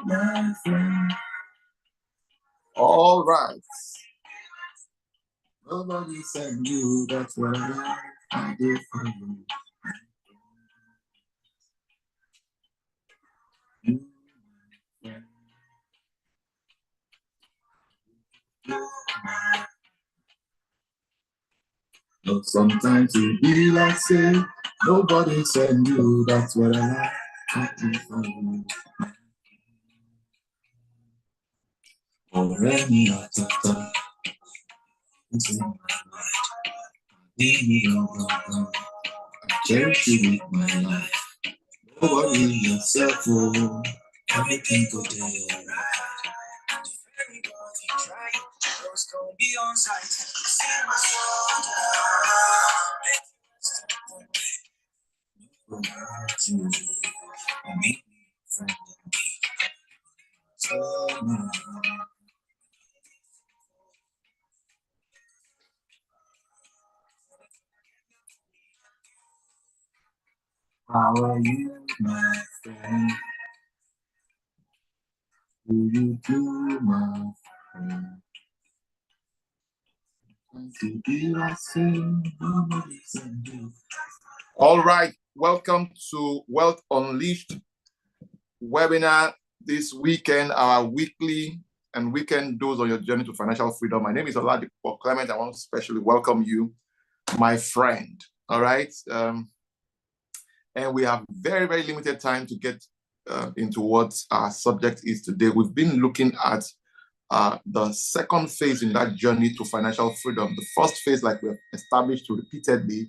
my friend. All right. Nobody said you, that's what I did for you. You, my friend. But sometimes you be like say, nobody said you, that's what I did for you. Or any other time. I cherish you with my life. Nobody yourself, oh, everything go there, alright. Everybody try, those gonna be on site. See my soul, me from the how are you, my friend? Do you do, my friend? All right, welcome to Wealth Unleashed webinar this weekend, our weekly and weekend dose on your journey to financial freedom. My name is Oladipo Clement. I want to especially welcome you, my friend. All right. And we have very, very limited time to get into what our subject is today. We've been looking at the second phase in that journey to financial freedom. The first phase, like we've established repeatedly,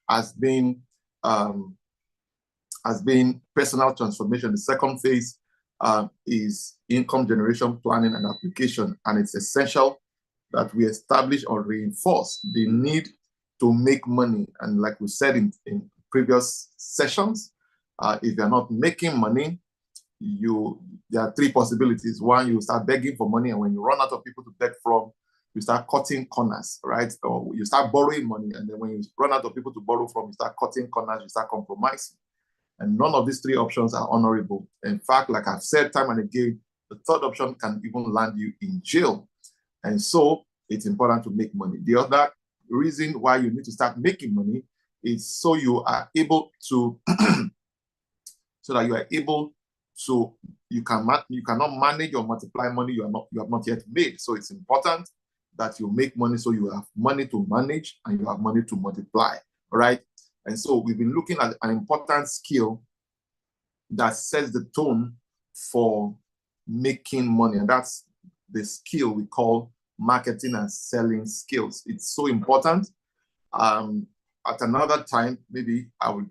has been personal transformation. The second phase is income generation planning and application, and it's essential that we establish or reinforce the need to make money. And like we said in previous sessions, if you're not making money, there are three possibilities. One, you start begging for money, and when you run out of people to beg from, you start cutting corners, right? Or you start borrowing money, and then when you run out of people to borrow from, you start cutting corners, you start compromising. And none of these three options are honorable. In fact, like I've said time and again, the third option can even land you in jail. And so it's important to make money. The other reason why you need to start making money is so you are able to, you cannot manage or multiply money you have not yet made. So it's important that you make money so you have money to manage and you have money to multiply, all right? And so we've been looking at an important skill that sets the tone for making money, and that's the skill we call marketing and selling skills. It's so important. At another time, maybe I'll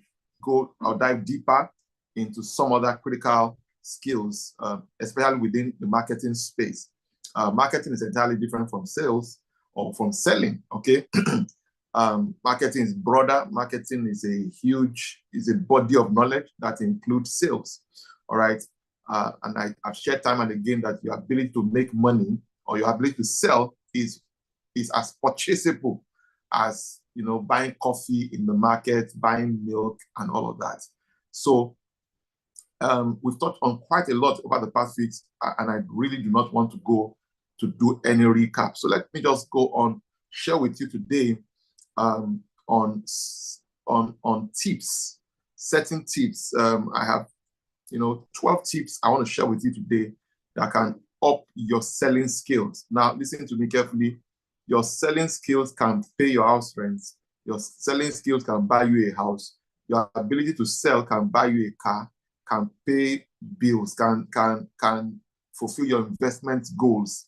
dive deeper into some other critical skills, especially within the marketing space. Marketing is entirely different from sales or from selling, okay? Marketing is broader. Marketing is a body of knowledge that includes sales, all right? And I've shared time and again that your ability to make money or your ability to sell is as purchasable as, buying coffee in the market, buying milk, and all of that. So we've touched on quite a lot over the past weeks, and I really do not want to go to do any recap. So let me just go on, share with you today on tips, certain tips. I have 12 tips I want to share with you today that can up your selling skills. Now listen to me carefully. Your selling skills can pay your house rent. Your selling skills can buy you a house. Your ability to sell can buy you a car, can pay bills, can fulfill your investment goals.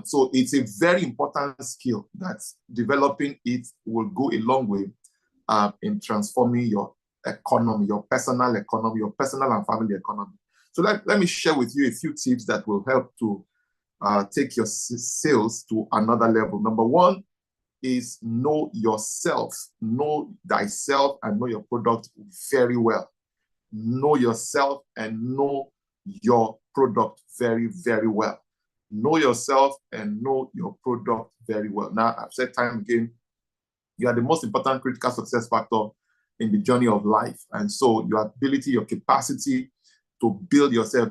So it's a very important skill that developing it will go a long way in transforming your economy, your personal and family economy. So let me share with you a few tips that will help to take your sales to another level. Number one is know yourself, know thyself, and know your product very well. Know yourself and know your product very, very well. Know yourself and know your product very well. Now, I've said time again, you are the most important critical success factor in the journey of life. And so your ability, your capacity to build yourself,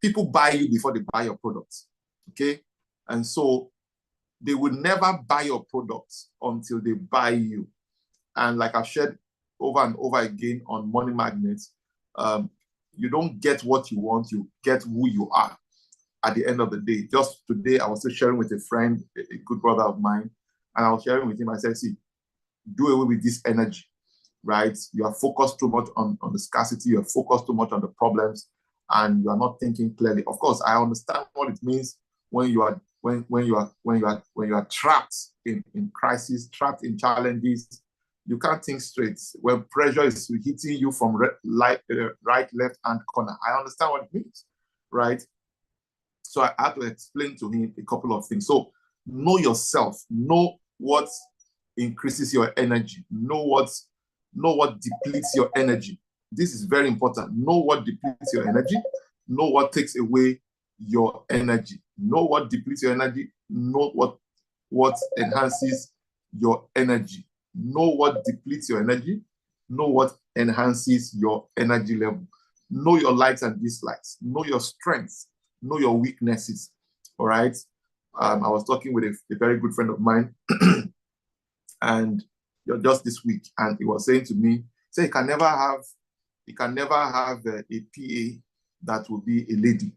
people buy you before they buy your products. Okay. And so they will never buy your products until they buy you. And like I've shared over and over again on Money Magnets, you don't get what you want, you get who you are at the end of the day. Just today, I was still sharing with a friend, a good brother of mine, and I was sharing with him. I said, see, do away with this energy, right? You are focused too much on the scarcity, you're focused too much on the problems, and you are not thinking clearly. Of course, I understand what it means when you are trapped in crisis, trapped in challenges. You can't think straight. When pressure is hitting you from right, left hand corner. I understand what it means, right? So I had to explain to him a couple of things. So know yourself, know what increases your energy, know what depletes your energy. This is very important. Know what depletes your energy, know what takes away your energy, know what depletes your energy, know what enhances your energy, know what depletes your energy, know what enhances your energy level, know your likes and dislikes, know your strengths, know your weaknesses. All right. I was talking with a very good friend of mine, and just this week, and he was saying to me, say he can never have a PA that will be a lady,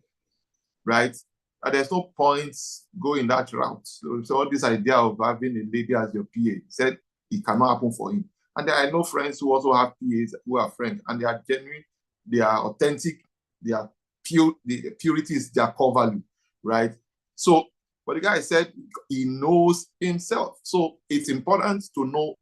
right? And there's no point going that route. So all this idea of having a lady as your PA, he said it cannot happen for him. And I know friends who also have PAs who are friends, and they are genuine, they are authentic, they are pure, the purity is their core value, right? So, but the guy said he knows himself. So it's important to know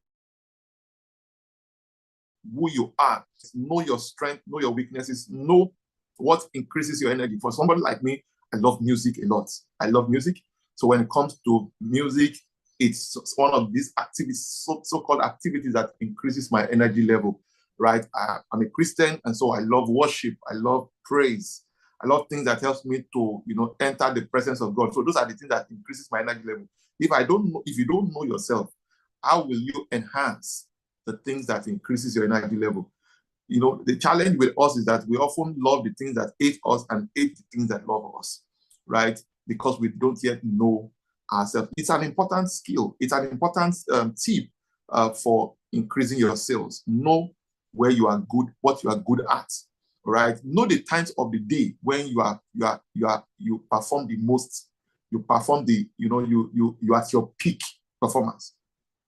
who you are, know your strength, know your weaknesses, know what increases your energy. For somebody like me, I love music a lot. I love music. So when it comes to music, it's one of these activities, so-called activities that increases my energy level, right? I'm a Christian, and so I love worship. I love praise. I love things that helps me to, enter the presence of God. So those are the things that increases my energy level. If you don't know yourself, how will you enhance the things that increases your energy level? The challenge with us is that we often love the things that hate us and hate the things that love us, right? Because we don't yet know ourselves. It's an important skill. It's an important tip for increasing your sales. Know where you are good, what you are good at, right? Know the times of the day when you perform the most. You perform you at your peak performance.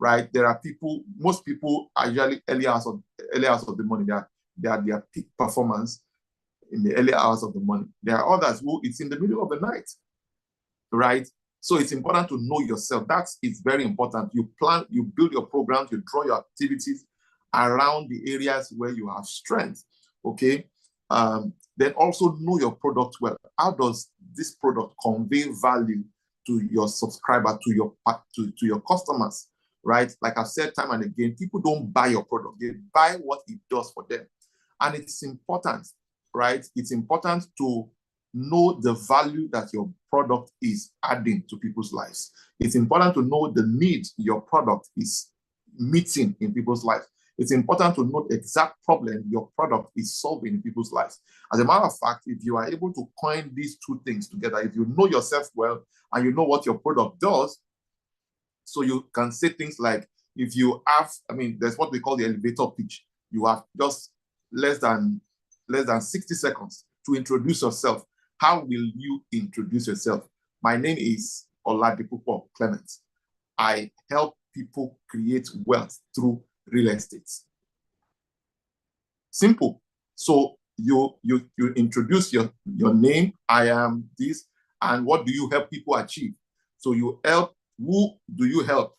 Right? There are most people are usually early hours of the morning. They are their peak performance in the early hours of the morning. There are others who it's in the middle of the night, right? So it's important to know yourself. It's very important. You plan, you build your programs, you draw your activities around the areas where you have strength, okay? Then also know your product well. How does this product convey value to your subscriber, to your customers? Right? Like I've said time and again, people don't buy your product. They buy what it does for them. And it's important, right? It's important to know the value that your product is adding to people's lives. It's important to know the need your product is meeting in people's lives. It's important to know the exact problem your product is solving in people's lives. As a matter of fact, if you are able to coin these two things together, if you know yourself well and you know what your product does, so you can say things like, if you have, there's what we call the elevator pitch. You have just less than 60 seconds to introduce yourself. How will you introduce yourself? My name is Oladipupo Clement. I help people create wealth through real estate. Simple. So you introduce your name. I am this, and what do you help people achieve? So you help. Who do you help?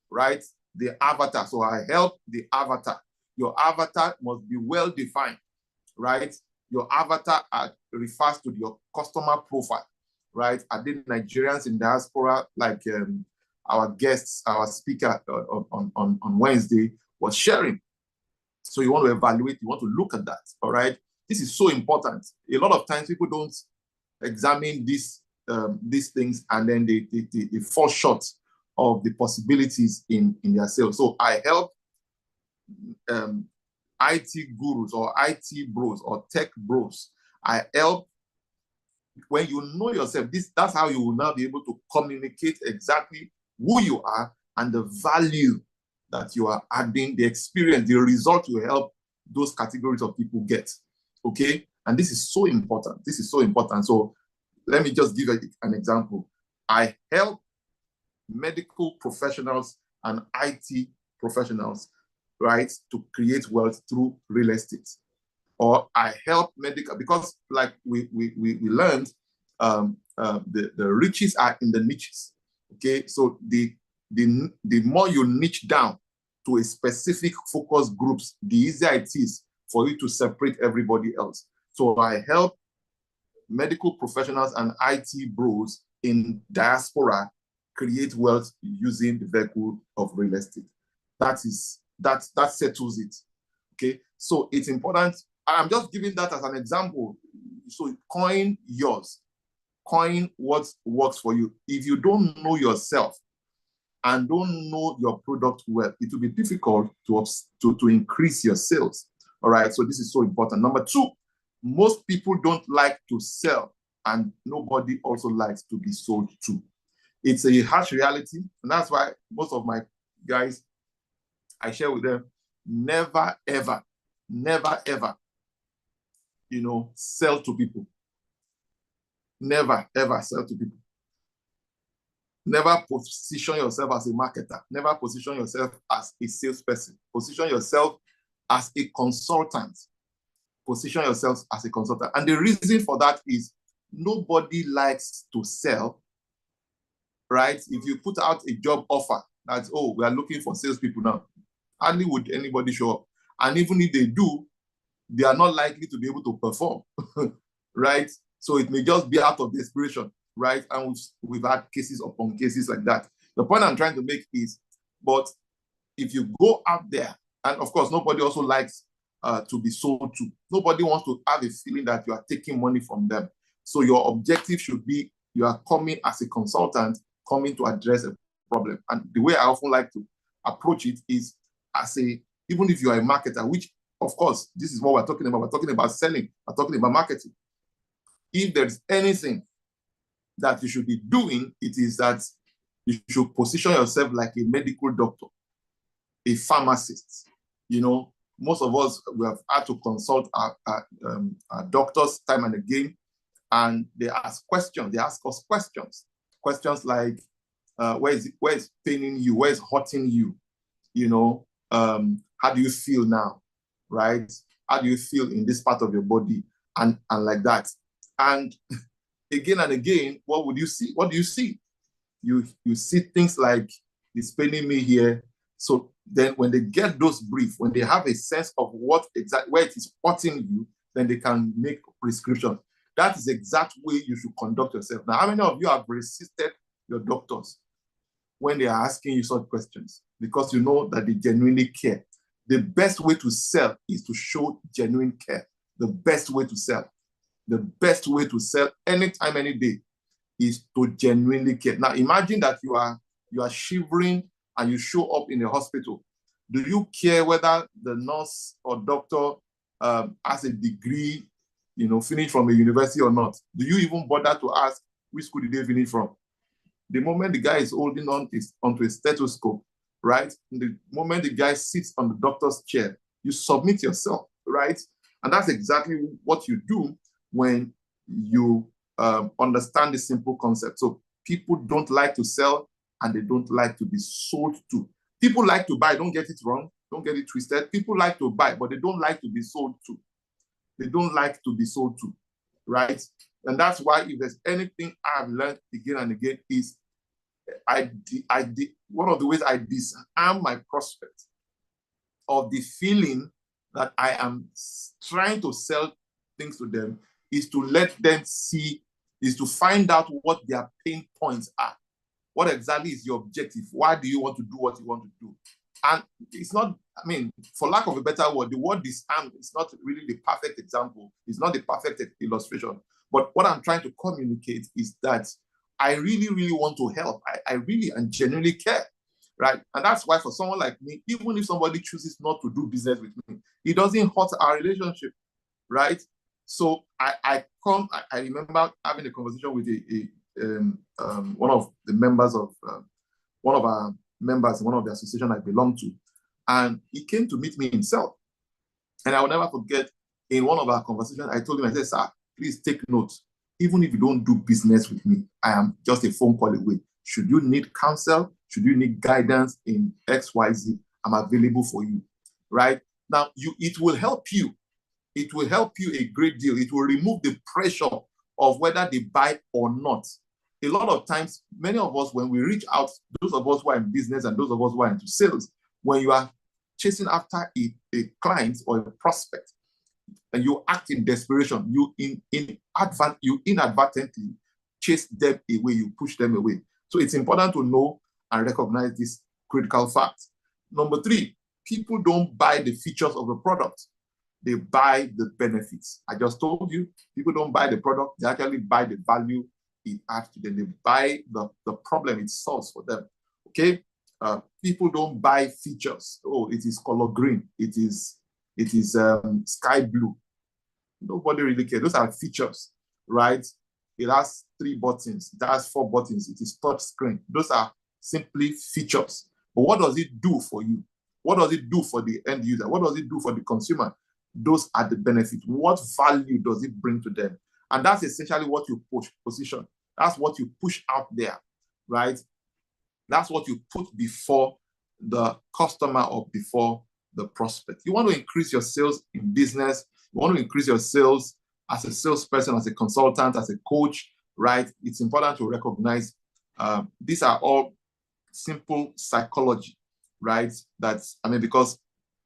Right? The avatar. So I help the avatar. Your avatar must be well defined, right? Your avatar refers to your customer profile, right? Are they Nigerians in diaspora, like our guests, our speaker on Wednesday was sharing? So you want to evaluate, you want to look at that, all right? This is so important. A lot of times people don't examine these things, and then they fall short of the possibilities in their sales. So I help IT gurus or IT bros or tech bros. I help when you know yourself, that's how you will now be able to communicate exactly who you are and the value that you are adding, the experience, the result you help those categories of people get. Okay? And this is so important. This is so important. So let me just give an example. I help medical professionals and IT professionals, right, to create wealth through real estate. Or I help medical, because like we learned, the riches are in the niches. Okay, so the more you niche down to a specific focus groups, the easier it is for you to separate everybody else. So I help medical professionals and IT bros in diaspora create wealth using the vehicle of real estate. That settles it. Okay, so it's important. I'm just giving that as an example. So coin yours, coin what works for you. If you don't know yourself and don't know your product well, it will be difficult to increase your sales. All right, so this is so important. Number two, most people don't like to sell, and nobody also likes to be sold to. It's a harsh reality, and that's why most of my guys, I share with them, never, ever, never, ever, sell to people. Never, ever sell to people. Never position yourself as a marketer. Never position yourself as a salesperson. Position yourself as a consultant. Position yourself as a consultant. And the reason for that is nobody likes to sell, right? If you put out a job offer that's, oh, we are looking for salespeople now, hardly would anybody show up. And even if they do, they are not likely to be able to perform, right? So it may just be out of desperation, right? And we've had cases upon cases like that. The point I'm trying to make is, but if you go out there, and of course, nobody also likes to be sold to. Nobody wants to have a feeling that you are taking money from them. So your objective should be, you are coming as a consultant, coming to address a problem. And the way I often like to approach it is even if you are a marketer, which of course, this is what we're talking about. We're talking about selling. We're talking about marketing. If there's anything that you should be doing, it is that you should position yourself like a medical doctor, a pharmacist. Most of us, we have had to consult our doctors time and again, and they ask questions. They ask us questions. Questions like, where is paining you? Where is hurting you? How do you feel now? Right? How do you feel in this part of your body? And like that. And again and again, what would you see? What do you see? You see things like, it's paining me here. So then when they get those briefs, when they have a sense of where it is hurting you, then they can make prescriptions. That is the exact way you should conduct yourself. Now, how many of you have resisted your doctors when they are asking you such questions? Because you know that they genuinely care. The best way to sell is to show genuine care. The best way to sell. The best way to sell anytime, any day is to genuinely care. Now, imagine that you are shivering and you show up in a hospital. Do you care whether the nurse or doctor has a degree, finished from a university or not? Do you even bother to ask which school did they finish from? The moment the guy is holding onto a stethoscope, right? The moment the guy sits on the doctor's chair, you submit yourself, right? And that's exactly what you do when you understand the simple concept. So people don't like to sell and they don't like to be sold to. People like to buy, don't get it wrong, don't get it twisted. People like to buy, but they don't like to be sold to. They don't like to be sold to, right? And that's why if there's anything I've learned again and again is one of the ways I disarm my prospect of the feeling that I am trying to sell things to them is to let them see, is to find out what their pain points are. What exactly is your objective? Why do you want to do what you want to do? And it's not, for lack of a better word, the word disarm is not really the perfect example. It's not the perfect illustration. But what I'm trying to communicate is that I really, really want to help. I really and genuinely care, right? And that's why for someone like me, even if somebody chooses not to do business with me, it doesn't hurt our relationship, right? So I remember having a conversation with one of the members of one of our members in one of the association I belong to, and he came to meet me himself. And I will never forget, in one of our conversations, I told him, I said, sir, please take note. Even if you don't do business with me, I am just a phone call away. Should you need counsel, should you need guidance in XYZ, I'm available for you, right? Now, it will help you. It will help you a great deal. It will remove the pressure of whether they buy or not. A lot of times, many of us, when we reach out, those of us who are in business and those of us who are into sales, when you are chasing after a client or a prospect, and you act in desperation, you inadvertently chase them away, you push them away. So it's important to know and recognize this critical fact. Number 3, people don't buy the features of the product. They buy the benefits. I just told you, people don't buy the product, they actually buy the value it adds to them. They buy the problem it solves for them. Okay? People don't buy features. Oh, it is color green. It is sky blue. Nobody really cares. Those are features, right? It has 3 buttons. It has 4 buttons. It is touch screen. Those are simply features. But what does it do for you? What does it do for the end user? What does it do for the consumer? Those are the benefits. What value does it bring to them? And that's essentially what you position. That's what you push out there, right? That's what you put before the customer or before the prospect. You want to increase your sales in business. You want to increase your sales as a salesperson, as a consultant, as a coach, right? It's important to recognize these are all simple psychology, right? Because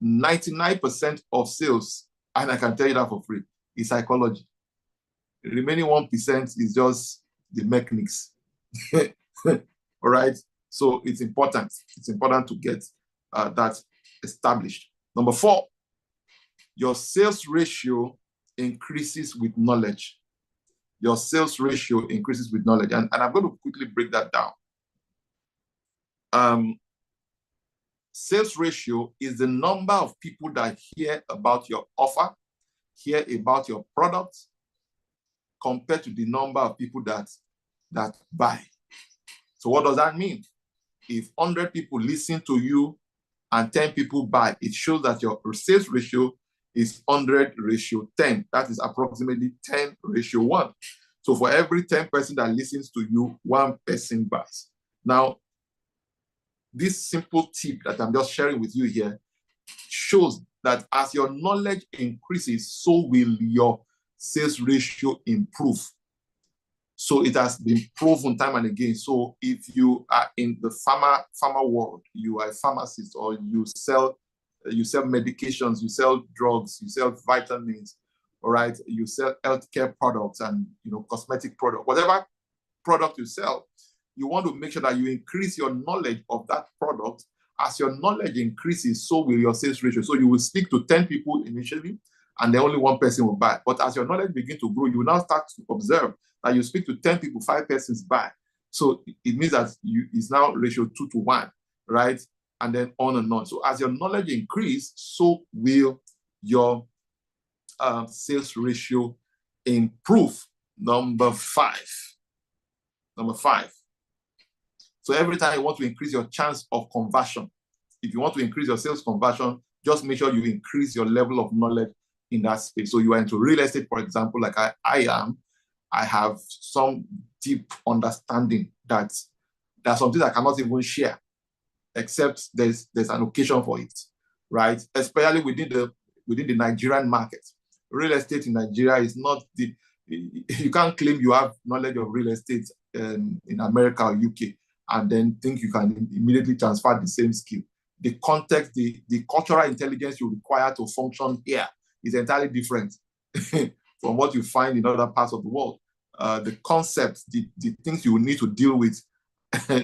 99% of sales, and I can tell you that for free, is psychology. The remaining 1% is just the mechanics. All right? So it's important. It's important to get that established. Number 4, your sales ratio increases with knowledge. Your sales ratio increases with knowledge. And I'm going to quickly break that down. Sales ratio is the number of people that hear about your offer, hear about your product, compared to the number of people that buy. So what does that mean? If 100 people listen to you and 10 people buy, it shows that your sales ratio is 100:10. That is approximately 10:1. So for every 10 person that listens to you, 1 person buys. Now, this simple tip that I'm just sharing with you here shows that as your knowledge increases, so will your sales ratio improve. So it has been proven time and again. So if you are in the pharma world, you are a pharmacist, or you sell medications, you sell drugs, you sell vitamins, all right, you sell healthcare products and cosmetic products, whatever product you sell, you want to make sure that you increase your knowledge of that product. As your knowledge increases, so will your sales ratio. So you will speak to 10 people initially, and then only 1 person will buy. But as your knowledge begins to grow, you will now start to observe that you speak to 10 people, 5 persons buy. So it means that it's now ratio 2:1, right? And then on and on. So as your knowledge increases, so will your sales ratio improve. Number 5. So every time you want to increase your chance of conversion, if you want to increase your sales conversion, just make sure you increase your level of knowledge in that space. So you are into real estate, for example, like I am. I have some deep understanding that there are some things I cannot even share, except there's an occasion for it, right? Especially within the Nigerian market. Real estate in Nigeria is not you can't claim you have knowledge of real estate in America or UK and then think you can immediately transfer the same skill. The context, the cultural intelligence you require to function here is entirely different from what you find in other parts of the world. The concepts, the things you will need to deal with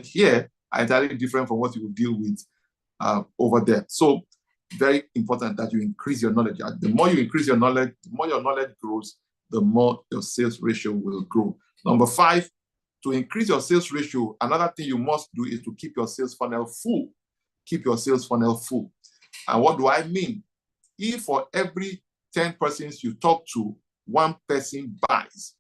here are entirely different from what you will deal with over there. So very important that you increase your knowledge. The more you increase your knowledge, the more your knowledge grows, the more your sales ratio will grow. Number 5, to increase your sales ratio, another thing you must do is to keep your sales funnel full. Keep your sales funnel full. And what do I mean? If for every 10 persons you talk to, one person buys.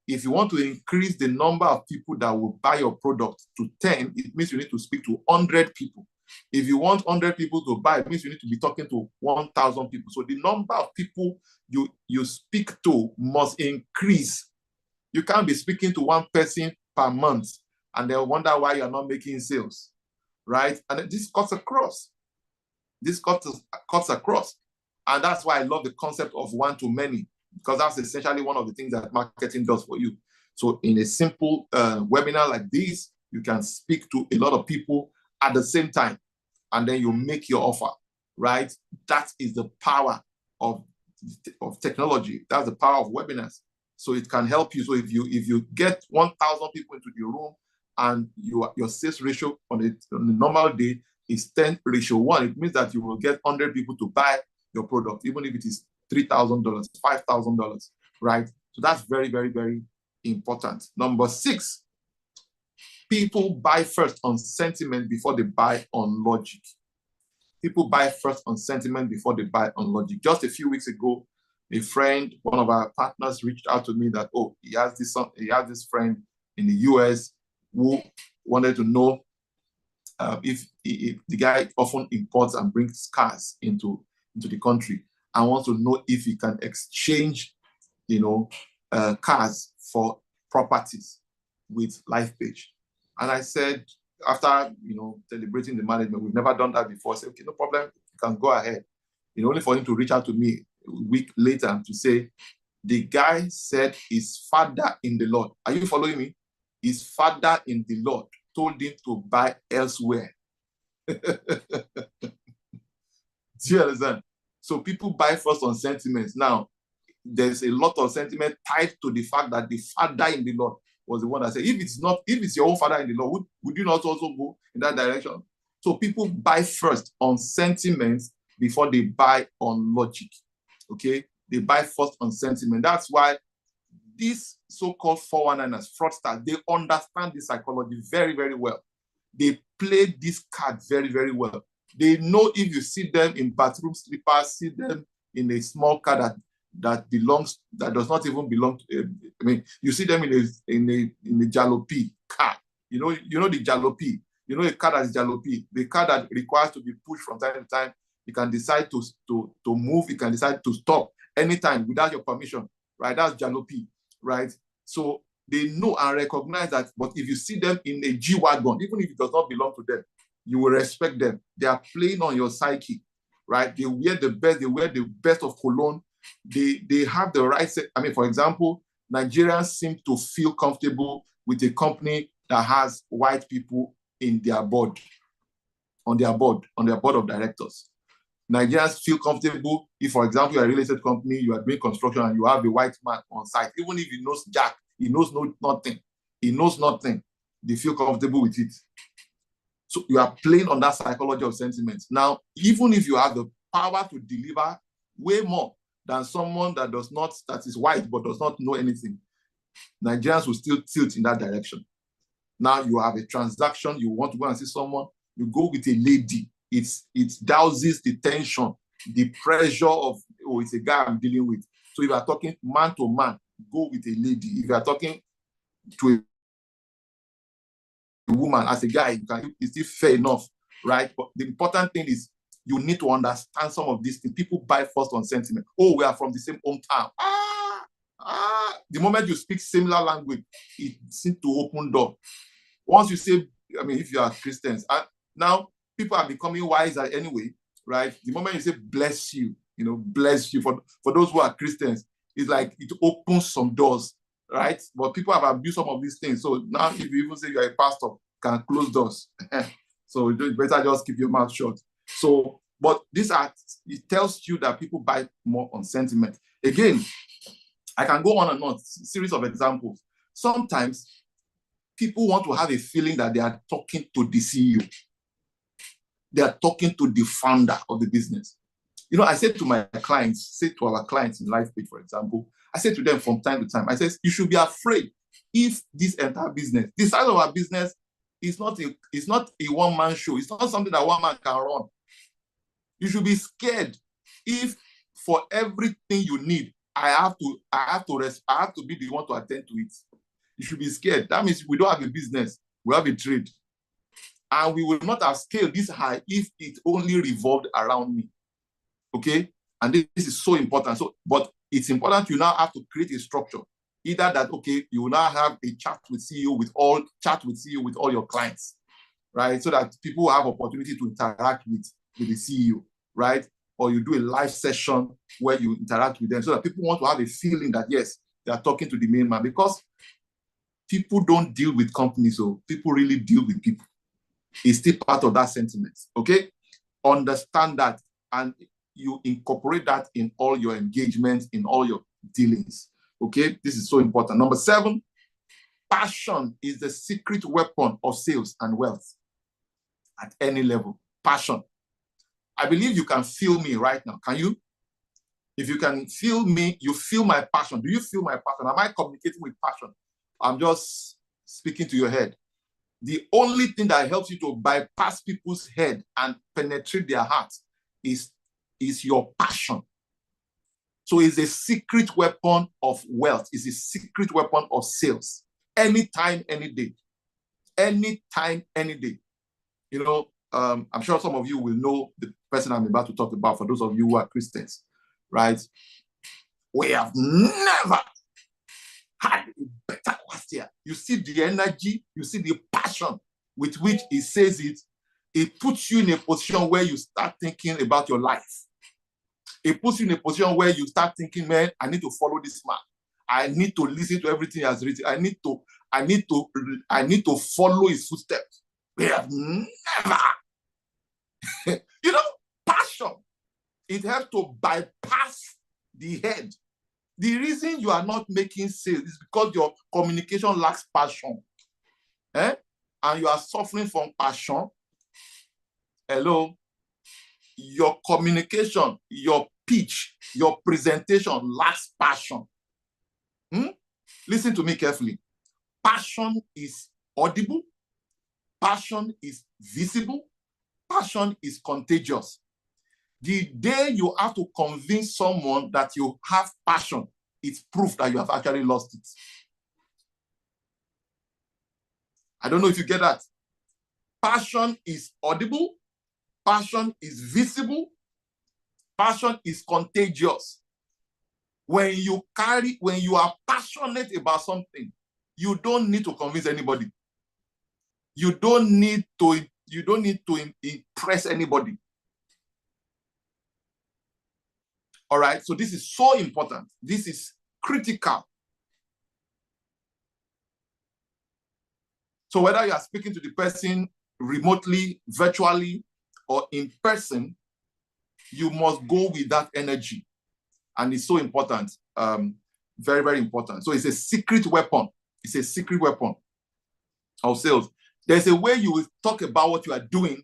If you want to increase the number of people that will buy your product to 10, it means you need to speak to 100 people. If you want 100 people to buy, it means you need to be talking to 1,000 people. So the number of people you speak to must increase. You can't be speaking to one person per month and they'll wonder why you're not making sales, right? And this cuts across. This cuts across. And that's why I love the concept of one-to-many, because that's essentially one of the things that marketing does for you. So in a simple webinar like this, you can speak to a lot of people at the same time, and then you make your offer, right? That is the power of technology. That's the power of webinars. So it can help you. So if you get 1,000 people into the room and your sales ratio on a normal day is 10:1, it means that you will get 100 people to buy your product, even if it is $3,000, $5,000, right? So that's very, very, very important. Number 6, people buy first on sentiment before they buy on logic. People buy first on sentiment before they buy on logic. Just a few weeks ago, a friend, one of our partners, reached out to me that, oh, he has this friend in the US who wanted to know if the guy often imports and brings cars into the country, and wants to know if he can exchange, cars for properties with LifePage. And I said, after deliberating the management, we've never done that before. I said, okay, no problem, you can go ahead. Only for him to reach out to me a week later to say, the guy said his father in the Lord, are you following me? His father in the Lord told him to buy elsewhere. Do you understand? So people buy first on sentiments. Now, there's a lot of sentiment tied to the fact that the father in the Lord was the one that said, if it's your own father in the Lord, would you not also go in that direction? So people buy first on sentiments before they buy on logic. Okay? They buy first on sentiment. That's why these so-called 419ers, fraudsters, they understand this psychology very, very well. They play this card very, very well. They know if you see them in bathroom slippers, see them in a small car that does not even belong to, you see them in a jalopy car. You know the jalopy. A car that is jalopy, the car that requires to be pushed from time to time. You can decide to move. You can decide to stop anytime without your permission, right? That's jalopy, right? So they know and recognize that. But if you see them in a G-Wagon, even if it does not belong to them, you will respect them. They are playing on your psyche, right? They wear the best. They wear the best of cologne. They have the right set. For example, Nigerians seem to feel comfortable with a company that has white people in their board, on their board of directors. Nigerians feel comfortable if, for example, you're a real estate company, you are doing construction, and you have a white man on site. Even if he knows jack, he knows nothing. They feel comfortable with it. So you are playing on that psychology of sentiments. Now, even if you have the power to deliver way more than someone that is white but does not know anything, Nigerians will still tilt in that direction. Now you have a transaction, you want to go and see someone, you go with a lady. It douses the tension, the pressure of, oh, it's a guy I'm dealing with. So if you are talking man to man, go with a lady. If you are talking to a woman as a guy, it's still fair enough, right? But the important thing is you need to understand some of these things. People buy first on sentiment. Oh, we are from the same hometown. The moment you speak similar language, it seems to open door. Once you say, if you are Christians, and now people are becoming wiser anyway, right? The moment you say bless you, bless you, for those who are Christians, it's like it opens some doors, right? But people have abused some of these things. So now if you even say you're a pastor, can close doors. So you better just keep your mouth shut. So, but it tells you that people buy more on sentiment. Again, I can go on and on, series of examples. Sometimes people want to have a feeling that they are talking to the CEO. They are talking to the founder of the business. I said to our clients in LifePage, for example, I said to them from time to time, I said, you should be afraid if this entire business, the size of our business is not a one-man show. It's not something that one man can run. You should be scared if for everything you need, I have to be the one to attend to it. You should be scared. That means we don't have a business. We have a trade. And we will not have scaled this high if it only revolved around me. Okay? And this is so important. So, but it's important you now have to create a structure. Either that, okay, you will now have a chat with CEO with all your clients, right? So that people have opportunity to interact with the CEO, right? Or you do a live session where you interact with them so that people want to have a feeling that, yes, they are talking to the main man, because people don't deal with companies, so people really deal with people. It's still part of that sentiment, okay? Understand that, and you incorporate that in all your engagements, in all your dealings, okay? This is so important. Number 7, passion is the secret weapon of sales and wealth at any level. Passion. I believe you can feel me right now. Can you? If you can feel me, you feel my passion. Do you feel my passion? Am I communicating with passion? I'm just speaking to your head. The only thing that helps you to bypass people's head and penetrate their hearts is your passion. So it's a secret weapon of wealth. It's a secret weapon of sales. Anytime, any day. Anytime, any day. You know, I'm sure some of you will know the person I'm about to talk about, for those of you who are Christians, right? We have never had a better last year. You see the energy, you see the passion with which he says it. It puts you in a position where you start thinking about your life. It puts you in a position where you start thinking, man, I need to follow this man. I need to listen to everything he has written. I need to follow his footsteps. We have never, you know, passion. It helps to bypass the head. The reason you are not making sales is because your communication lacks passion. And you are suffering from passion. Hello? Your communication, your pitch, your presentation lacks passion. Listen to me carefully. Passion is audible. Passion is visible. Passion is contagious. The day you have to convince someone that you have passion, it's proof that you have actually lost it. I don't know if you get that. Passion is audible. Passion is visible. Passion is contagious. When you are passionate about something, you don't need to convince anybody. You don't need to impress anybody. All right, so this is so important. This is critical. So whether you are speaking to the person remotely, virtually, or in person, you must go with that energy. And it's so important. Very, very important. So it's a secret weapon. It's a secret weapon of sales. There's a way you will talk about what you are doing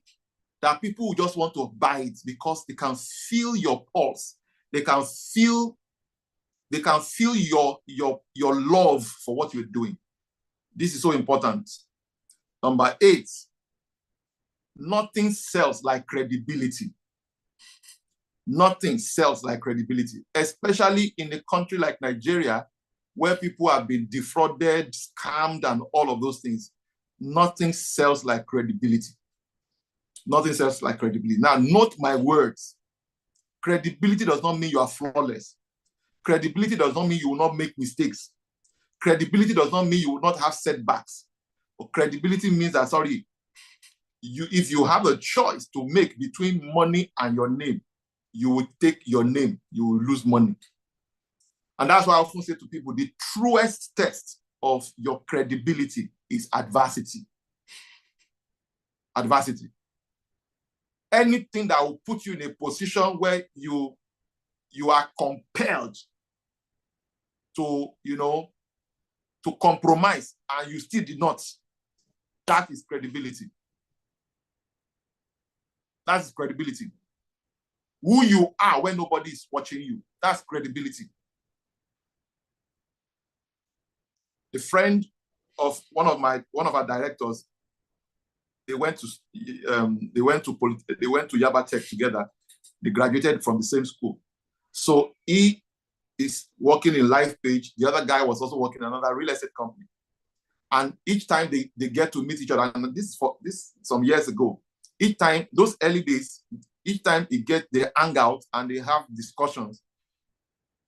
that people will just want to buy it because they can feel your pulse. They can feel your love for what you're doing. This is so important. Number 8, nothing sells like credibility. Nothing sells like credibility, especially in a country like Nigeria, where people have been defrauded, scammed, and all of those things. Nothing sells like credibility. Nothing sells like credibility. Now, note my words. Credibility does not mean you are flawless. Credibility does not mean you will not make mistakes. Credibility does not mean you will not have setbacks. But credibility means that, if you have a choice to make between money and your name, you will take your name, you will lose money. And that's why I often say to people, the truest test of your credibility is adversity. Adversity. Anything that will put you in a position where you are compelled to, to compromise and you still did not. That is credibility. That's credibility. Who you are when nobody is watching you. That's credibility. A friend of one of our directors, they went to Yaba Tech together. They graduated from the same school. So he is working in LifePage. The other guy was also working in another real estate company. And each time they get to meet each other, and this some years ago, each time, those early days, each time they hang out and they have discussions,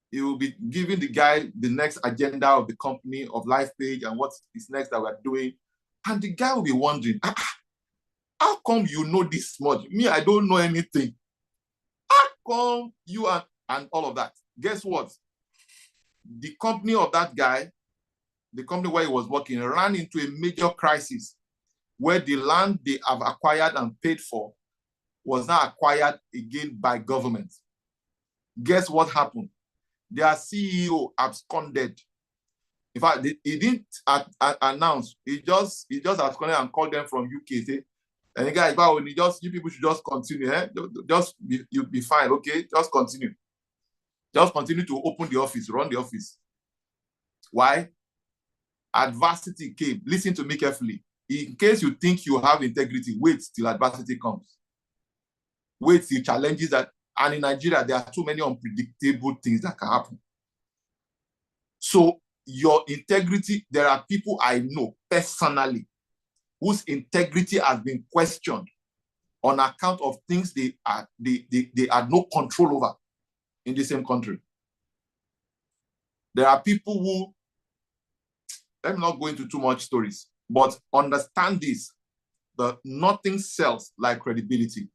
he will be giving the guy the next agenda of the company, of LifePage, and what is next that we're doing. And the guy will be wondering, how come you know this much? Me, I don't know anything. How come you and all of that? Guess what? The company of that guy, the company where he was working, ran into a major crisis where the land they have acquired and paid for was now acquired again by government. Guess what happened? Their CEO absconded. In fact, he didn't announce. He just absconded and called them from UK. Say, and the guy, you people should just continue. You'll be fine. Okay, just continue. Just continue to open the office, run the office. Why? Adversity came. Listen to me carefully. In case you think you have integrity, wait till adversity comes. Wait till challenges that, and in Nigeria, there are too many unpredictable things that can happen. So your integrity, there are people I know personally whose integrity has been questioned on account of things they had no control over in the same country. There are people who, let me not go into too much stories, but understand this, that nothing sells like credibility.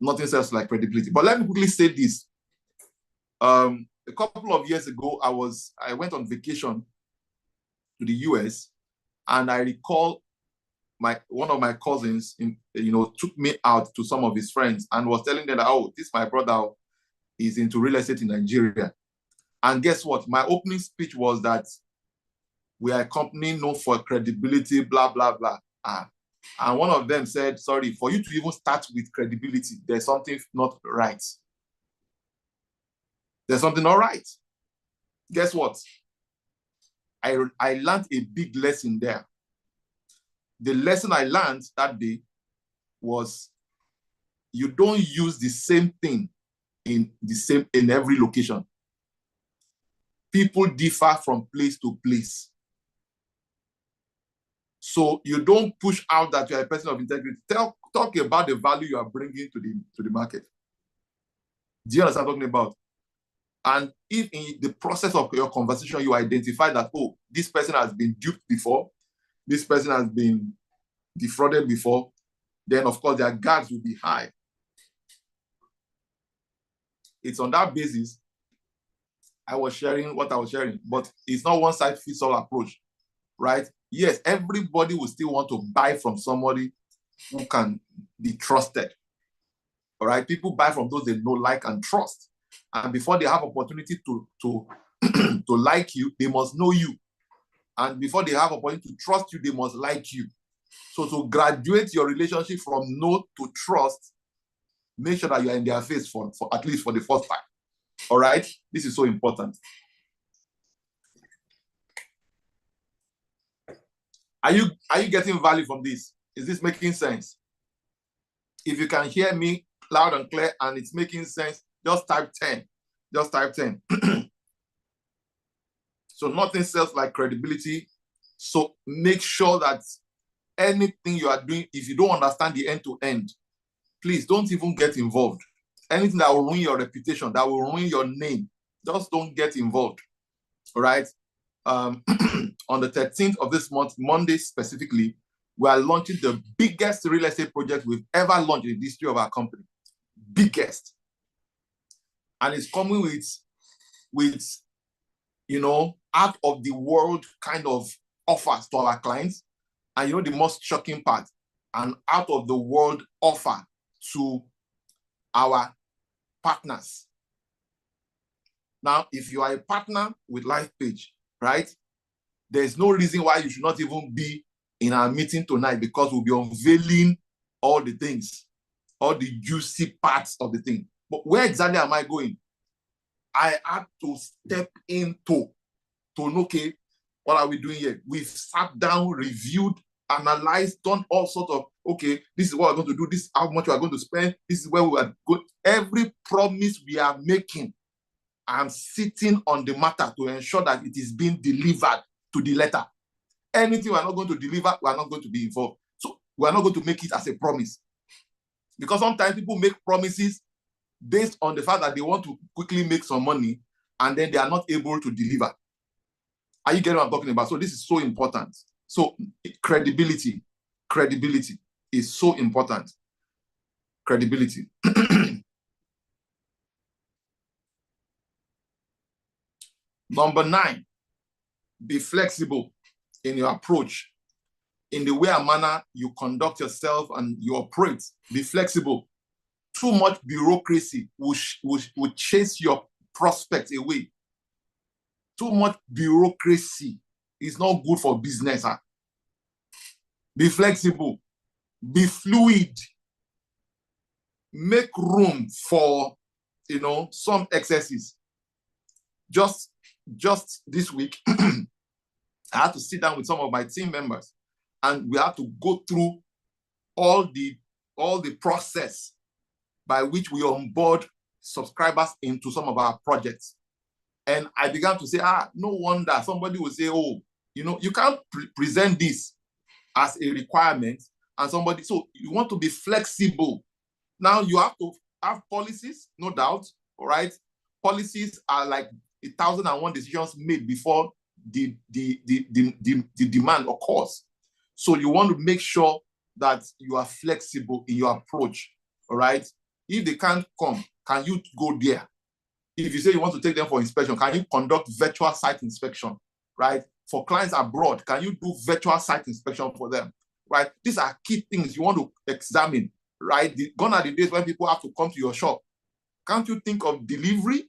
Nothing sells like credibility. But let me quickly say this. A couple of years ago, I went on vacation to the US, and I recall one of my cousins, took me out to some of his friends and was telling them that, oh, this my brother is into real estate in Nigeria. And guess what? My opening speech was that we are a company known for credibility, blah, blah, blah. And one of them said, sorry, for you to even start with credibility, there's something not right. There's something not right. Guess what? I learned a big lesson there. The lesson I learned that day was you don't use the same thing in every location. People differ from place to place. So you don't push out that you're a person of integrity. Talk about the value you are bringing to the market. Do you understand what I'm talking about? And if in the process of your conversation, you identify that, oh, this person has been duped before, this person has been defrauded before, then of course their guards will be high. It's on that basis I was sharing what I was sharing, but it's not one size fits all approach, right? Yes, everybody will still want to buy from somebody who can be trusted. All right, people buy from those they know, like, and trust. And before they have opportunity to to like you, they must know you. And before they have opportunity to trust you, they must like you. So to graduate your relationship from know to trust, make sure that you are in their face for at least for the first time. All right, this is so important. Are you getting value from this? Is this making sense? If you can hear me loud and clear and it's making sense, just type 10. Just type 10. So nothing sells like credibility. So make sure that anything you are doing, if you don't understand the end-to-end, please don't even get involved. Anything that will ruin your reputation, that will ruin your name, just don't get involved. All right? On the 13th of this month, Monday specifically, we are launching the biggest real estate project we've ever launched in the history of our company. Biggest. And it's coming with out of the world kind of offers to our clients. And the most shocking part, an out of the world offer to our partners. Now, if you are a partner with LifePage, right, there's no reason why you should not even be in our meeting tonight, because we'll be unveiling all the things, all the juicy parts of the thing. But where exactly am I going? I had to step into know, okay, what are we doing here? We've sat down, reviewed, analyzed, done all sorts of, okay, this is what we're going to do, this is how much we're going to spend, this is where we are going. Every promise we are making, I'm sitting on the matter to ensure that it is being delivered to the letter. Anything we're not going to deliver, we're not going to be involved. So we're not going to make it as a promise. Because sometimes people make promises based on the fact that they want to quickly make some money, and then they are not able to deliver. Are you getting what I'm talking about? So this is so important. So credibility is so important. Credibility. Number 9, be flexible in your approach, in the way and manner you conduct yourself and you operate. Be flexible. Too much bureaucracy will chase your prospects away. Too much bureaucracy is not good for business. Huh? Be flexible. Be fluid. Make room for, some excesses. Just this week, I had to sit down with some of my team members, and we had to go through all the process by which we onboard subscribers into some of our projects. And I began to say, no wonder somebody will say, you can't present this as a requirement, and somebody, so you want to be flexible. Now you have to have policies, no doubt, all right? Policies are like 1,001 decisions made before the demand occurs. So you want to make sure that you are flexible in your approach, all right? If they can't come, can you go there? If you say you want to take them for inspection, can you conduct virtual site inspection, right? For clients abroad, can you do virtual site inspection for them, right? These are key things you want to examine, right? Gone are the days when people have to come to your shop. Can't you think of delivery?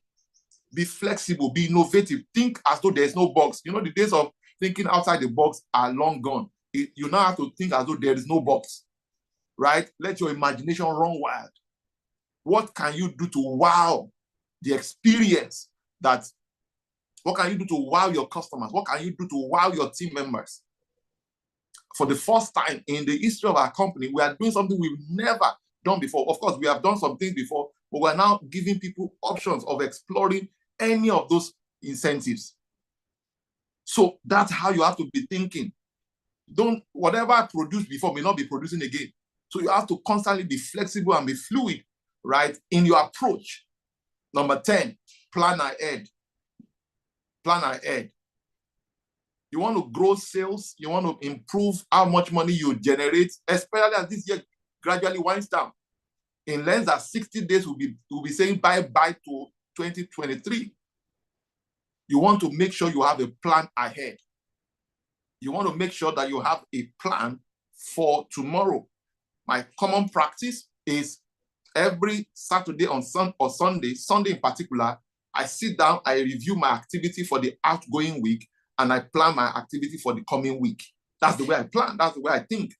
Be flexible, be innovative. Think as though there's no box. The days of thinking outside the box are long gone. You now have to think as though there is no box, right? Let your imagination run wild. What can you do to wow the experience? What can you do to wow your customers? What can you do to wow your team members? For the first time in the history of our company, we are doing something we've never done before. Of course, we have done some things before, but we're now giving people options of exploring any of those incentives. So that's how you have to be thinking. Whatever I produced before may not be producing again. So you have to constantly be flexible and be fluid, right, in your approach. Number 10, plan ahead. Plan ahead. You want to grow sales. You want to improve how much money you generate, especially as this year gradually winds down. In less than 60 days, we'll be saying bye-bye to 2023. You want to make sure you have a plan ahead. You want to make sure that you have a plan for tomorrow. My common practice is every Saturday or Sunday in particular, I sit down, I review my activity for the outgoing week, and I plan my activity for the coming week. That's the way I plan. That's the way I think.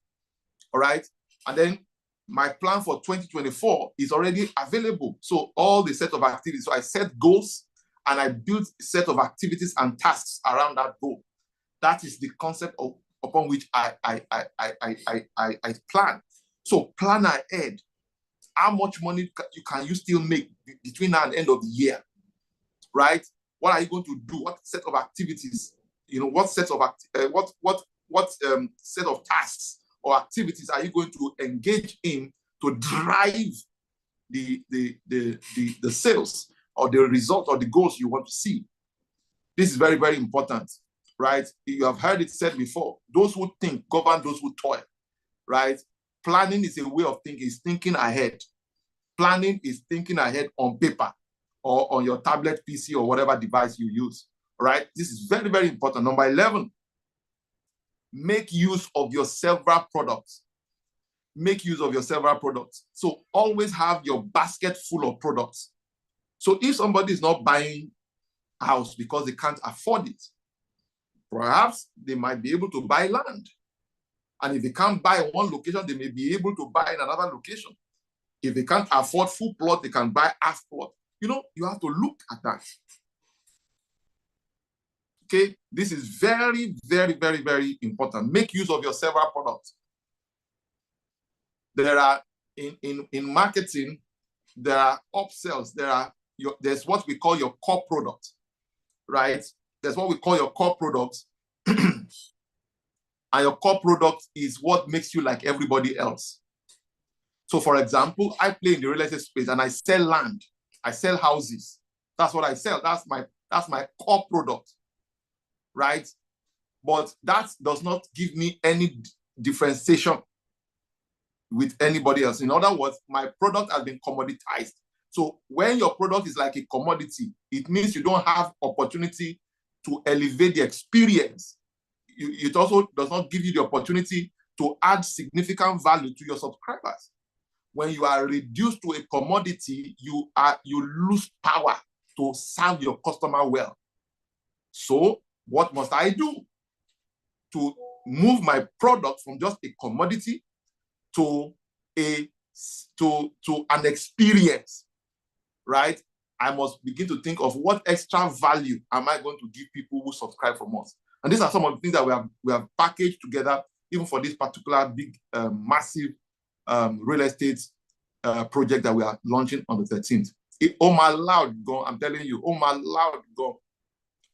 All right. And then my plan for 2024 is already available. So all the set of activities. So I set goals and I build a set of activities and tasks around that goal. That is the concept upon which I plan. So plan ahead. How much money can you still make between now and the end of the year, right? What are you going to do? What set of activities? What set of tasks or activities are you going to engage in to drive the sales or the result or the goals you want to see? This is very, very important, right? You have heard it said before, those who think govern those who toil, right? Planning is a way of thinking, is thinking ahead. Planning is thinking ahead on paper or on your tablet, PC, or whatever device you use, right? This is very, very important. Number 11, make use of your several products. Make use of your several products. So always have your basket full of products. So if somebody is not buying a house because they can't afford it, perhaps they might be able to buy land. And if they can't buy in one location, they may be able to buy in another location. If they can't afford full plot, they can buy half plot. You have to look at that. Okay, this is very, very, very, very important. Make use of your several products. There are, in marketing, there are upsells, there are there's what we call your core product, right? There's what we call your core product. And your core product is what makes you like everybody else. So for example, I play in the real estate space and I sell land. I sell houses. That's what I sell. That's my core product, right? But that does not give me any differentiation with anybody else. In other words, my product has been commoditized. So when your product is like a commodity, it means you don't have opportunity to elevate the experience. It also does not give you the opportunity to add significant value to your subscribers. When you are reduced to a commodity, you lose power to serve your customer well. So what must I do to move my product from just a commodity to an experience, right? I must begin to think of what extra value am I going to give people who subscribe from us. And these are some of the things that we have packaged together, even for this particular big, massive real estate project that we are launching on the 13th. Oh my loud gone, I'm telling you, oh my loud gone,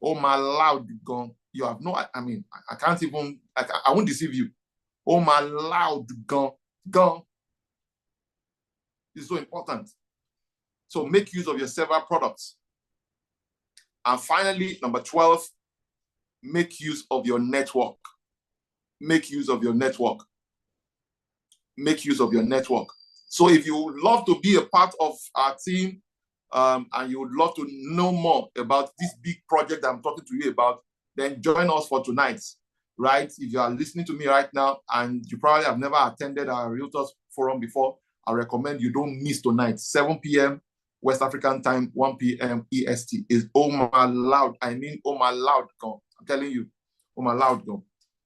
oh my loud gone. You have no, I mean, I can't even, I won't deceive you. Oh my loud gone. It's so important. So make use of your several products. And finally, number 12, make use of your network. Make use of your network. Make use of your network. So if you would love to be a part of our team and you would love to know more about this big project that I'm talking to you about, then join us for tonight, right? If you are listening to me right now and you probably have never attended our Realtors Forum before, I recommend you don't miss tonight, 7 p.m. West African time, 1 p.m. EST. Is oh my loud. I mean, oh my loud gone. I'm telling you, oh my loud gone.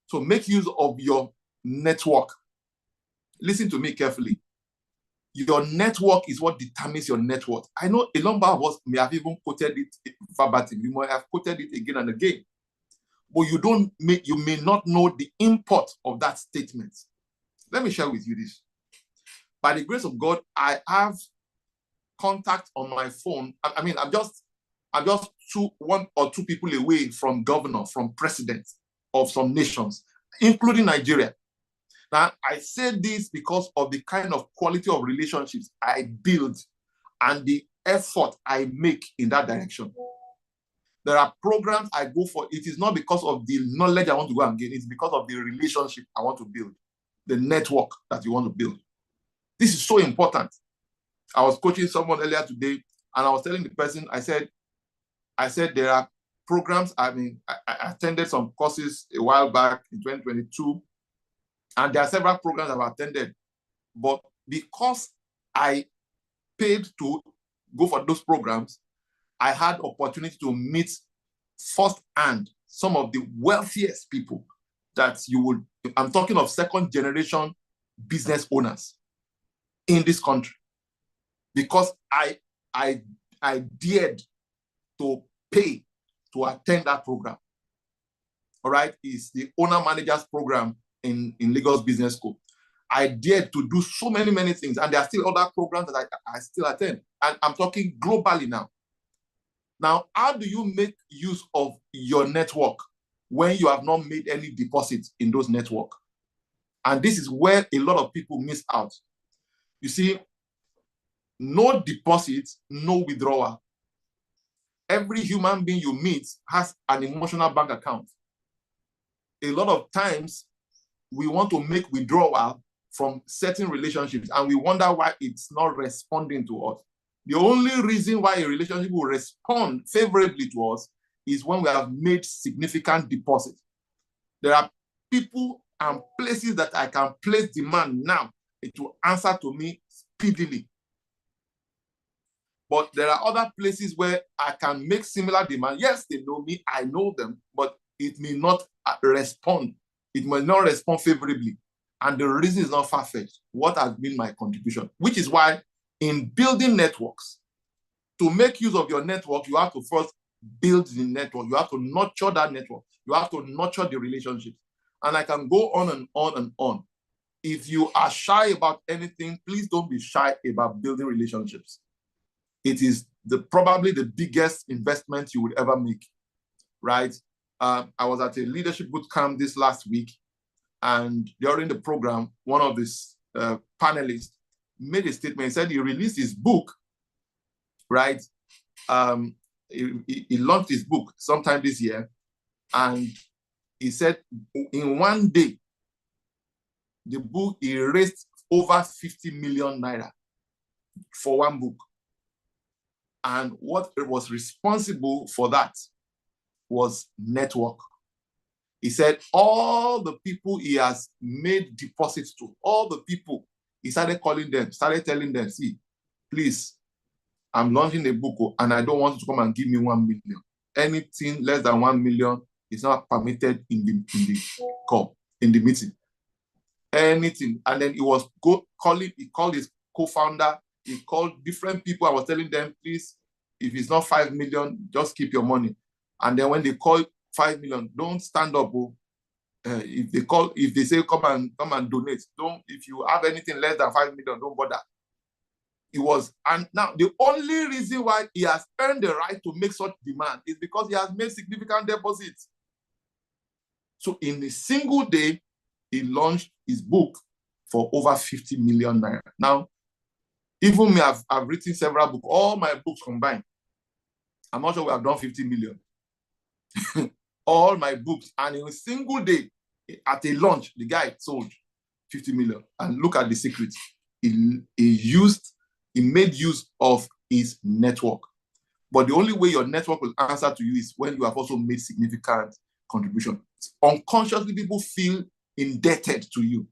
So make use of your network. Listen to me carefully. Your network is what determines your net worth. I know a number of us may have even quoted it verbatim. You might have quoted it again and again. But you may not know the import of that statement. Let me share with you this. By the grace of God, I have contact on my phone. I mean, I'm just one or two people away from governor, from president of some nations, including Nigeria. Now, I say this because of the kind of quality of relationships I build and the effort I make in that direction. There are programs I go for. It is not because of the knowledge I want to go and gain. It's because of the relationship I want to build, the network that you want to build. This is so important. I was coaching someone earlier today, and I was telling the person, I said there are programs. I mean, I attended some courses a while back in 2022, and there are several programs I've attended. But because I paid to go for those programs, I had opportunity to meet firsthand some of the wealthiest people that you would, I'm talking of second generation business owners in this country. Because I dared to pay to attend that program. All right, it's the owner managers program in Lagos Business School. I dared to do so many things, and there are still other programs that I still attend. And I'm talking globally now. Now, how do you make use of your network when you have not made any deposits in those networks? And this is where a lot of people miss out. You see, no deposit, no withdrawal. Every human being you meet has an emotional bank account. A lot of times, we want to make withdrawal from certain relationships, and we wonder why it's not responding to us. The only reason why a relationship will respond favorably to us is when we have made significant deposits. There are people and places that I can place demand now. It will answer to me speedily. But there are other places where I can make similar demand. Yes, they know me, I know them, but it may not respond. It may not respond favorably. And the reason is not far-fetched. What has been my contribution? Which is why in building networks, to make use of your network, you have to first build the network. You have to nurture that network. You have to nurture the relationships. And I can go on and on and on. If you are shy about anything, please don't be shy about building relationships. It is probably the biggest investment you would ever make, right? I was at a leadership boot camp this last week, and during the program, one of these panelists made a statement. He said he released his book, right? He launched his book sometime this year, and he said in one day, the book, he raised over 50 million naira for one book. And what was responsible for that was network. He said all the people he has made deposits to, all the people, he started calling them, started telling them, see, please, I'm launching a book and I don't want you to come and give me 1 million. Anything less than 1 million is not permitted in the meeting. Anything. And then he was he called his co-founder, he called different people. I was telling them, please, if it's not 5 million, just keep your money. And then when they call 5 million, don't stand up. If they say come and donate, if you have anything less than 5 million, don't bother. And now the only reason why he has earned the right to make such demand is because he has made significant deposits. So in a single day, he launched his book for over 50 million naira. Now, even me, I've written several books, all my books combined. I'm not sure we have done 50 million. All my books. And in a single day, at a launch, the guy sold 50 million. And look at the secret. He made use of his network. But the only way your network will answer to you is when you have also made significant contribution. Unconsciously, people feel indebted to you.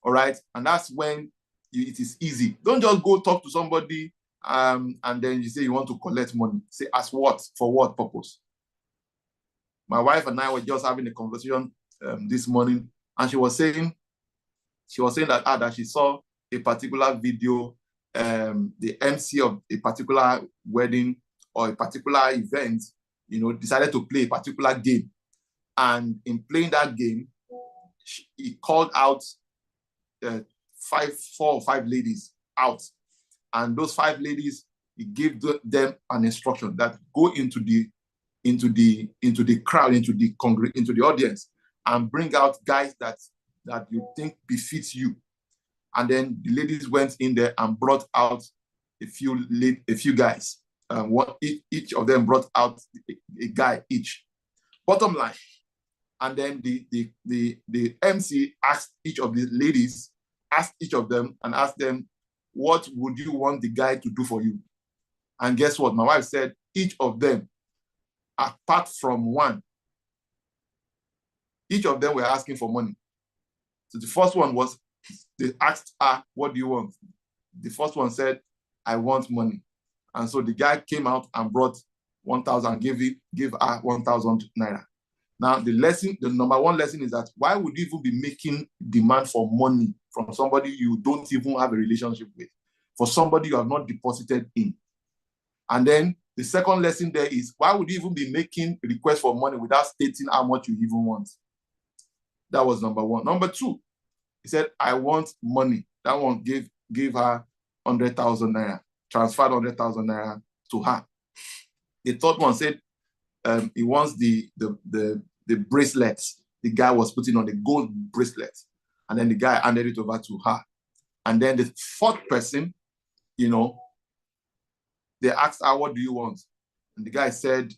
All right. And that's when it is easy. Don't just go talk to somebody and then you say you want to collect money. Say, as what? For what purpose? My wife and I were just having a conversation this morning, and she was saying that she saw a particular video, the MC of a particular wedding or a particular event, decided to play a particular game. And in playing that game, he called out 4 or 5 ladies out. And those 5 ladies, he gave them an instruction that go into the crowd, into the audience, and bring out guys that you think befits you. And then the ladies went in there and brought out a few guys. Each of them brought out a guy each. Bottom line. And then the MC asked each of the ladies, asked them, what would you want the guy to do for you? And guess what? My wife said, each of them, apart from one, each of them were asking for money. So the first one was, they asked her, what do you want? The first one said, I want money. And so the guy came out and brought 1,000, gave her 1,000 naira. Now, the number one lesson is that why would you even be making demand for money from somebody you don't even have a relationship with, for somebody you have not deposited in? And then the second lesson there is, why would you even be making requests for money without stating how much you even want? That was number one. Number two, he said, I want money. That one gave her 100,000 naira, transferred 100,000 naira to her. The third one said, he wants the bracelets the guy was putting on, the gold bracelet. And then the guy handed it over to her. And then the fourth person, they asked her, what do you want? And the guy said,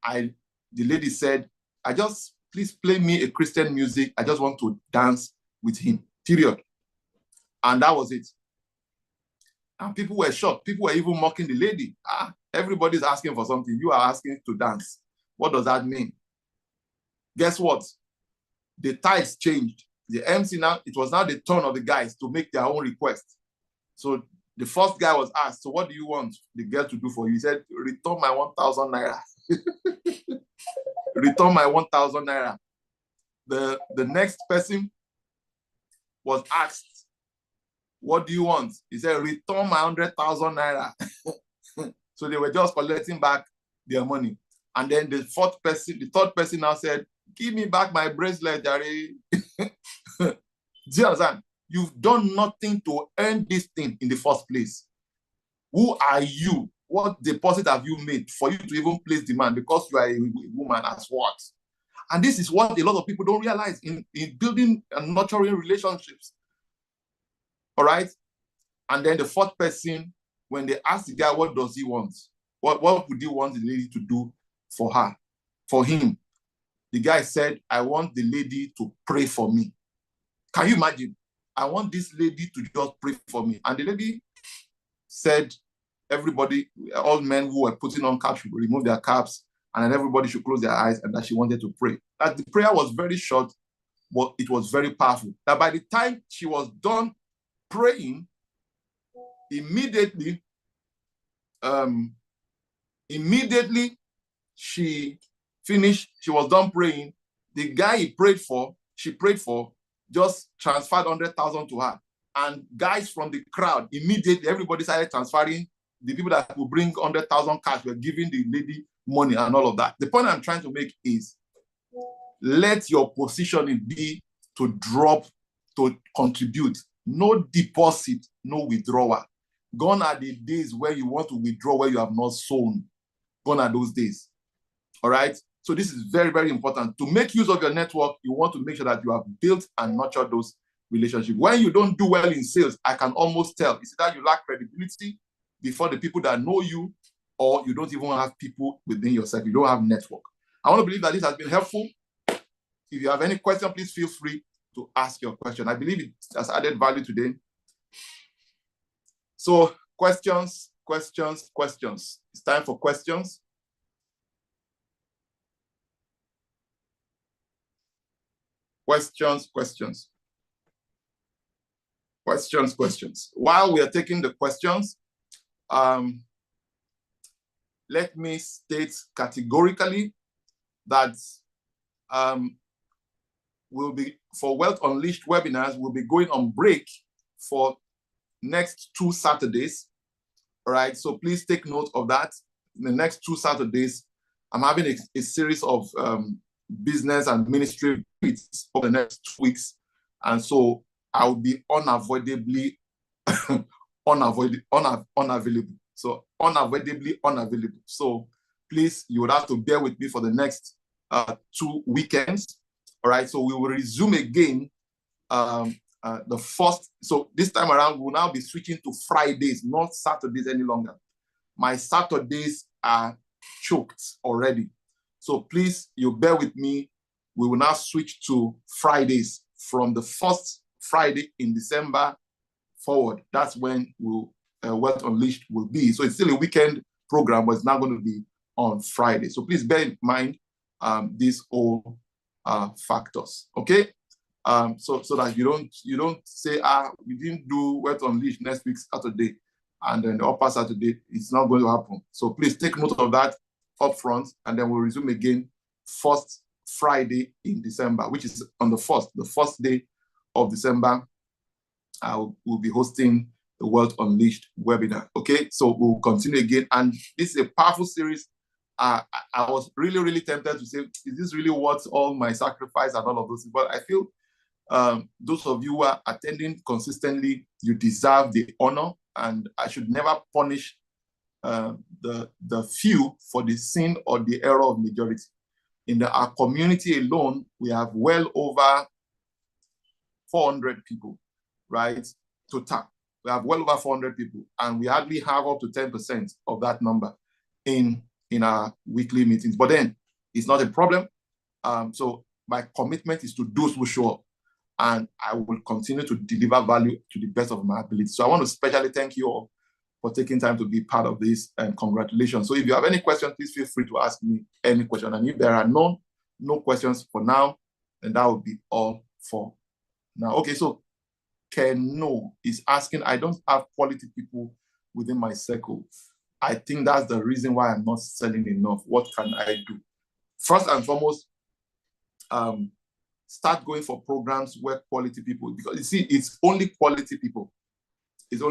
the lady said, please play me a Christian music. I just want to dance with him, period. And that was it. And people were shocked. People were even mocking the lady. Everybody's asking for something. You are asking to dance. What does that mean? Guess what? The tides changed. The MC now, it was now the turn of the guys to make their own request. So the first guy was asked, so what do you want the girl to do for you? He said, return my 1,000 naira. Return my 1,000 naira. The next person was asked, what do you want? He said, return my 100,000 naira. So they were just collecting back their money. And then the third person now said, give me back my bracelet, Jerry. Do you understand? You've done nothing to earn this thing in the first place. Who are you What deposit have you made for you to even place demand because you are a woman as what? And this is what a lot of people don't realize in building and nurturing relationships. All right. And then the fourth person, when they ask the guy, what does he want? What would he want the lady to do for her, for him? The guy said, I want the lady to pray for me. Can you imagine? I want this lady to just pray for me. And the lady said, everybody, all men who were putting on caps should remove their caps, and then everybody should close their eyes, and that she wanted to pray. That the prayer was very short, but it was very powerful. That by the time she was done praying, immediately she finished, she was done praying. The guy she prayed for, just transferred 100,000 to her. And guys from the crowd, immediately, everybody started transferring. The people that will bring 100,000 cash were giving the lady money and all of that. The point I'm trying to make is, let your positioning be to drop, to contribute. No deposit, no withdrawal. Gone are the days where you want to withdraw where you have not sown. Gone are those days. All right? So this is very, very important. To make use of your network, you want to make sure that you have built and nurtured those relationships. When you don't do well in sales, I can almost tell. It's that you lack credibility before the people that know you, or you don't even have people within yourself. You don't have network. I want to believe that this has been helpful. If you have any question, please feel free to ask your question. I believe it has added value today. So questions. It's time for questions. Questions. While we are taking the questions, let me state categorically that we'll be, for Wealth Unleashed webinars, we'll be going on break for next 2 Saturdays. All right, so please take note of that. In the next 2 Saturdays, I'm having a series of business and ministry meetings for the next 2 weeks. And so I'll be unavoidably unavailable. So unavoidably unavailable. So please, you would have to bear with me for the next 2 weekends. All right, so we will resume again the first. So this time around, we'll now be switching to Fridays, not Saturdays any longer. My Saturdays are choked already. So please, you bear with me. We will now switch to Fridays from the first Friday in December forward. That's when Wealth Unleashed will be. So it's still a weekend program, but it's now going to be on Friday. So please bear in mind these all factors. Okay. So that you don't say, we didn't do Wealth Unleashed next week Saturday, and then the upper Saturday, it's not going to happen. So please take note of that up front, and then we'll resume again first Friday in December, which is on the first day of December. We'll be hosting the Wealth Unleashed webinar. Okay, so we'll continue again, and this is a powerful series. I was really, really tempted to say, is this really worth all my sacrifice and all of those? But I feel those of you who are attending consistently, you deserve the honor, and I should never punish the few for the sin or the error of majority. In our community alone, we have well over 400 people, right? Total. We have well over 400 people, and we hardly have up to 10% of that number in our weekly meetings. But then it's not a problem. So my commitment is to those who show up, and I will continue to deliver value to the best of my ability. So I want to especially thank you all for taking time to be part of this, and congratulations. So if you have any questions, please feel free to ask me any question. And if there are no questions for now, then that will be all for now. Okay, so Keno is asking, I don't have quality people within my circle. I think that's the reason why I'm not selling enough. What can I do? First and foremost, start going for programs where quality people, because you see, it's only quality people. It's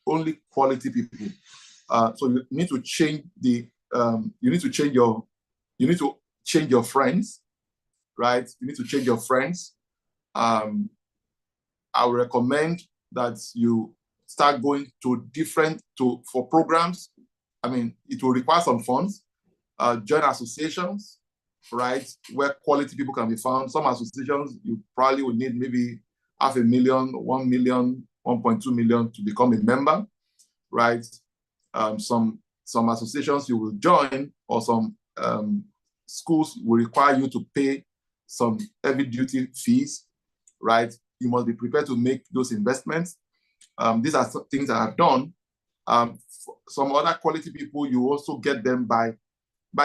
only quality people. So you need to change you need to change your friends, right? You need to change your friends. I would recommend that you start going to for programs it will require some funds, join associations, right, where quality people can be found. Some associations, you probably will need maybe 500,000, 1 million, 1.2 million to become a member, right? Some associations you will join, or some schools will require you to pay some heavy duty fees, right? You must be prepared to make those investments. These are some things that I've done. Some other quality people, you also get them by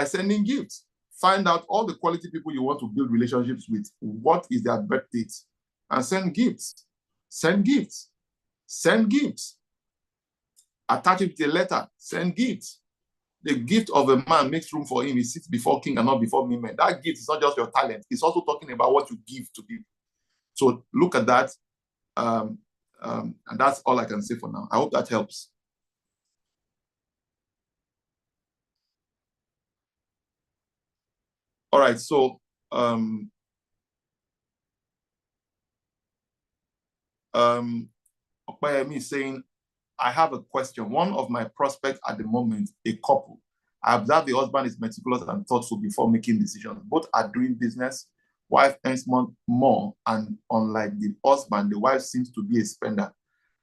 sending gifts. Find out all the quality people you want to build relationships with. What is their birth date? And send gifts. Send gifts. Send gifts. Attach it to a letter. Send gifts. The gift of a man makes room for him. He sits before king and not before women. That gift is not just your talent. It's also talking about what you give to people. So look at that. And that's all I can say for now. I hope that helps. All right, so Okpayemi is saying, I have a question. One of my prospects at the moment, a couple, I observe the husband is meticulous and thoughtful before making decisions. Both are doing business. Wife earns more, and unlike the husband, the wife seems to be a spender.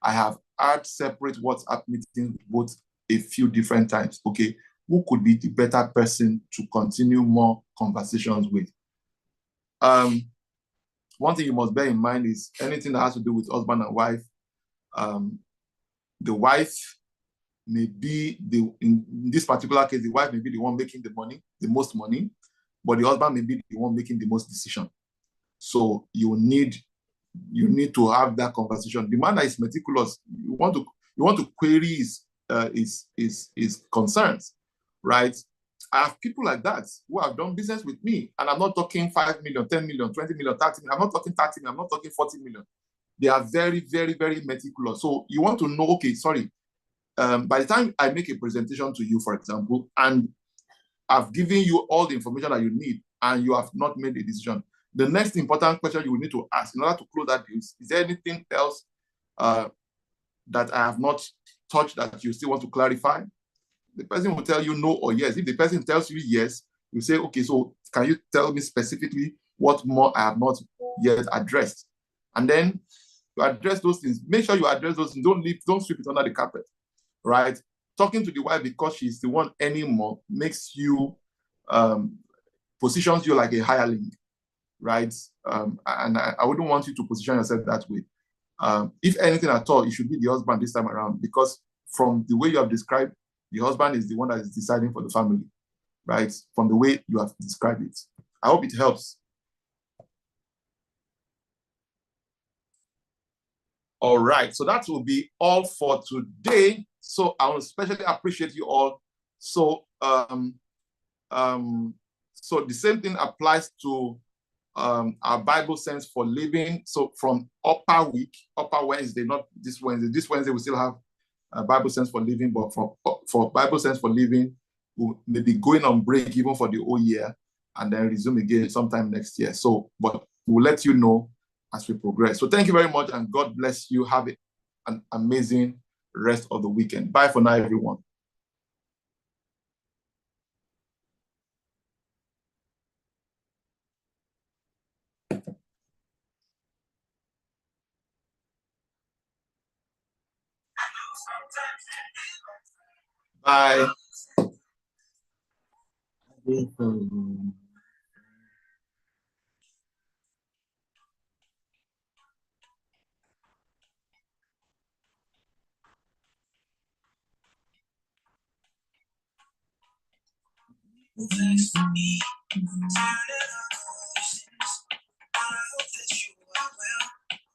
I have had separate WhatsApp meetings both a few different times. Okay, who could be the better person to continue more conversations with? One thing you must bear in mind is anything that has to do with husband and wife, the wife may be in this particular case, the wife may be the one making the money, the most money, but the husband may be the one making the most decision. So you need to have that conversation. The man that is meticulous, you want to query his concerns, right? I have people like that who have done business with me, and I'm not talking 5 million, 10 million, 20 million, 30 million. I'm not talking 30 million, I'm not talking 40 million. They are very, very, very meticulous. So you want to know, okay, sorry, by the time I make a presentation to you, for example, and I've given you all the information that you need, and you have not made a decision, the next important question you will need to ask in order to close that deal is there anything else that I have not touched that you still want to clarify? The person will tell you no or yes. If the person tells you yes, you say, okay, so can you tell me specifically what more I have not yet addressed? And then you address those things. Make sure you address those things. Don't sweep it under the carpet, right? Talking to the wife because she's the one anymore makes you, positions you like a hireling, right? And I wouldn't want you to position yourself that way. If anything at all, it should be the husband this time around, because from the way you have described, the husband is the one that is deciding for the family, right? From the way you have described it. I hope it helps. All right, so that will be all for today. So I will especially appreciate you all. So, so the same thing applies to our Bible Sense for Living. So from upper Wednesday, not this Wednesday. This Wednesday we still have Bible Sense for Living, but for Bible Sense for Living, we'll maybe going on break even for the whole year and then resume again sometime next year. So, but we'll let you know as we progress. So thank you very much, and God bless you. Have an amazing rest of the weekend. Bye for now, everyone. Bye.